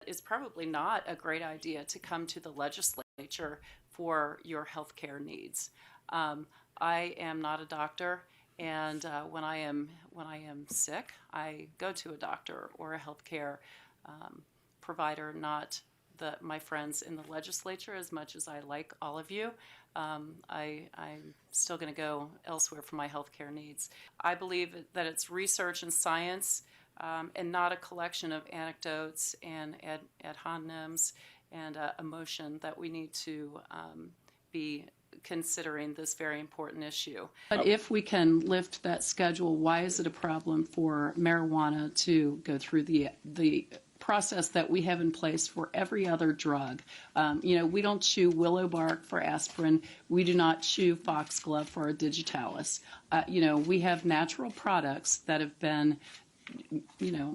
it's probably not a great idea to come to the legislature for your health care needs. I am not a doctor, and when I am sick, I go to a doctor or a healthcare provider, not my friends in the legislature. As much as I like all of you, I'm still going to go elsewhere for my healthcare needs. I believe that it's research and science, and not a collection of anecdotes and ad hominems and emotion that we need to be considering this very important issue. But if we can lift that schedule, why is it a problem for marijuana to go through the process that we have in place for every other drug? We don't chew willow bark for aspirin. We do not chew foxglove for our digitalis. We have natural products that have been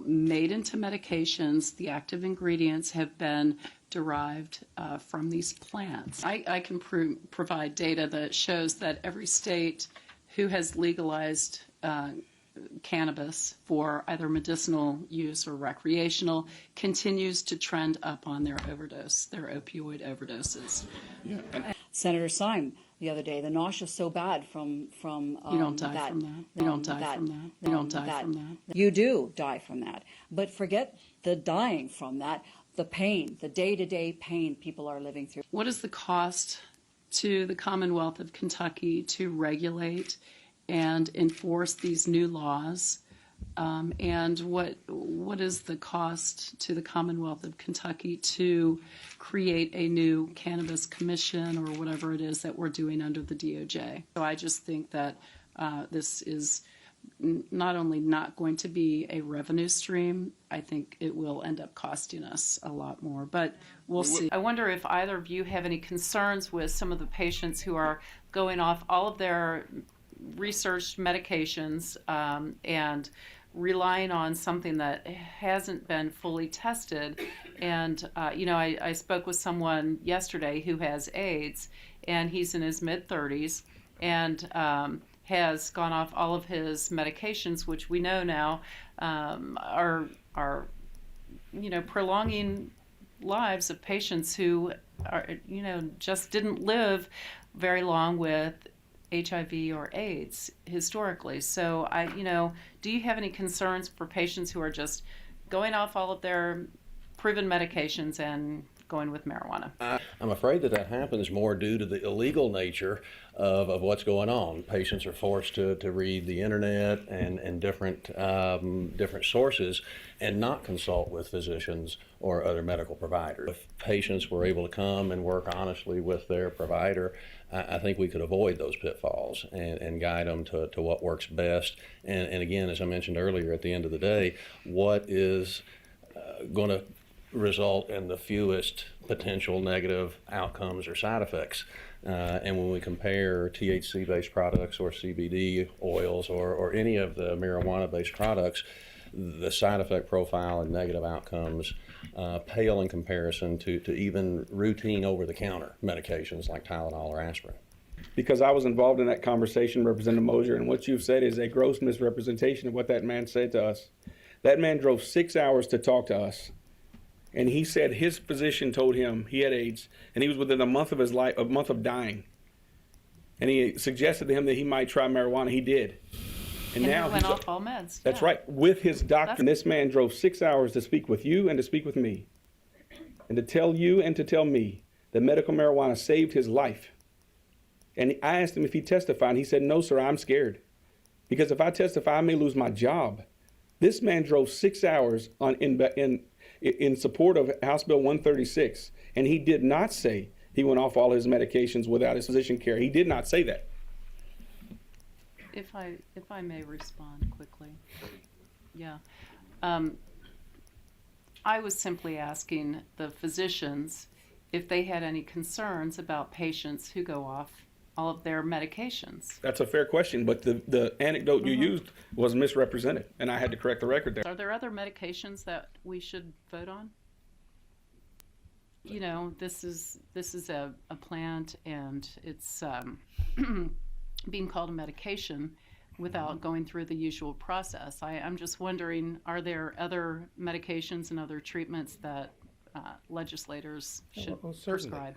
made into medications. The active ingredients have been derived from these plants. I can provide data that shows that every state who has legalized cannabis for either medicinal use or recreational continues to trend up on their opioid overdoses. Yeah. Senator Syme the other day, the nausea so bad from you don't die from that. You don't die from that. You don't die from that. You do die from that. But forget the dying from that, the pain, the day-to-day pain people are living through. What is the cost to the Commonwealth of Kentucky to regulate and enforce these new laws? And what is the cost to the Commonwealth of Kentucky to create a new cannabis commission or whatever it is that we're doing under the DOJ? So I just think that this is not only not going to be a revenue stream, I think it will end up costing us a lot more, but we'll see. I wonder if either of you have any concerns with some of the patients who are going off all of their researched medications and relying on something that hasn't been fully tested. And I spoke with someone yesterday who has AIDS, and he's in his mid-30s and has gone off all of his medications, which we know now are prolonging lives of patients who are just didn't live very long with HIV or AIDS historically. So do you have any concerns for patients who are just going off all of their proven medications and going with marijuana? I'm afraid that happens more due to the illegal nature of what's going on. Patients are forced to read the internet and different sources and not consult with physicians or other medical providers. If patients were able to come and work honestly with their provider, I think we could avoid those pitfalls and guide them to what works best. And again, as I mentioned earlier, at the end of the day, what is going to result in the fewest potential negative outcomes or side effects. And when we compare THC-based products or CBD oils or any of the marijuana-based products, the side effect profile and negative outcomes pale in comparison to even routine over-the-counter medications like Tylenol or aspirin. Because I was involved in that conversation, Representative Moser, and what you've said is a gross misrepresentation of what that man said to us. That man drove 6 hours to talk to us. And he said his physician told him he had AIDS, and he was within a month of his life, a month of dying. And he suggested to him that he might try marijuana. He did. And now he went off all meds. That's right, with his doctor. And this man drove 6 hours to speak with you and to speak with me, and to tell you and to tell me that medical marijuana saved his life. And I asked him if he testified, and he said, "No, sir, I'm scared. Because if I testify, I may lose my job." This man drove 6 hours in support of House Bill 136, and he did not say he went off all his medications without his physician care. He did not say that. If I may respond quickly. Yeah. I was simply asking the physicians if they had any concerns about patients who go off all of their medications. That's a fair question, but the anecdote you used was misrepresented, and I had to correct the record there. Are there other medications that we should vote on? This is a plant, and it's being called a medication without going through the usual process. I'm just wondering, are there other medications and other treatments that legislators should Well, certainly. prescribe.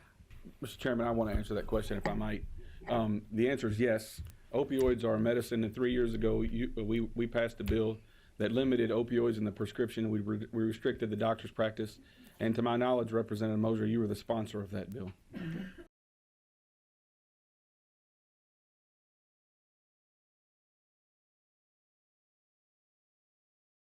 Mr. Chairman, I want to answer that question if I might. The answer is yes. Opioids are a medicine, and 3 years ago we passed a bill that limited opioids in the prescription. We restricted the doctor's practice, and to my knowledge, Representative Moser, you were the sponsor of that bill.